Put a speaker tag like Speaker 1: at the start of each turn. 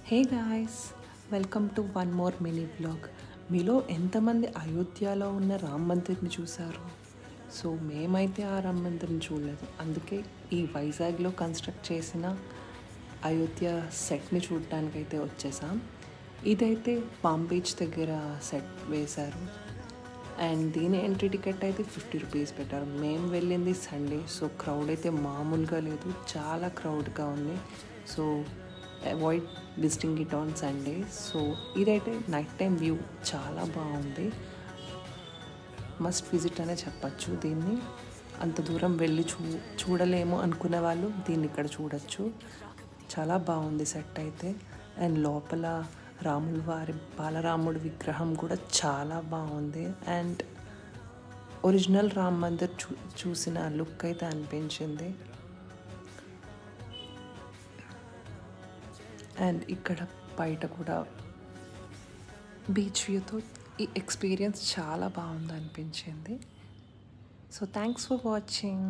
Speaker 1: Hey guys, welcome to one more mini vlog. మీలో ఎంతమంది అయోధ్యలో ఉన్న రామ్ మందిర్ని చూశారు? సో మేమైతే ఆ రామ్ మందిర్ని చూడలేదు. అందుకే ఈ వైజాగ్లో కన్స్ట్రక్ట్ చేసిన అయోధ్య సెట్ని చూడటానికైతే వచ్చేసాం. ఇదైతే పామ్ బీచ్ దగ్గర సెట్ వేశారు అండ్ దీని ఎంట్రీ టికెట్ అయితే 50 రూపీస్ పెట్టారు. మేము వెళ్ళింది సండే, సో క్రౌడ్ అయితే మామూలుగా లేదు, చాలా క్రౌడ్గా ఉంది. So avoid visiting it on Sunday. So ఇదైతే నైట్ టైం వ్యూ చాలా బాగుంది, మస్ట్ విజిట్ అనే చెప్పచ్చు. దీన్ని అంత దూరం వెళ్ళి చూడలేము అనుకునే వాళ్ళు దీన్ని ఇక్కడ చూడొచ్చు. చాలా బాగుంది సెట్ అయితే. అండ్ లోపల రాముల వారి బాలరాముడి విగ్రహం కూడా చాలా బాగుంది. అండ్ ఒరిజినల్ రామ్ మందిర్ చూసిన లుక్ అయితే అనిపించింది. అండ్ ఇక్కడ బయట కూడా బీచ్ వ్యూతో ఈ ఎక్స్పీరియన్స్ చాలా బాగుంది అనిపించింది. So thanks for watching.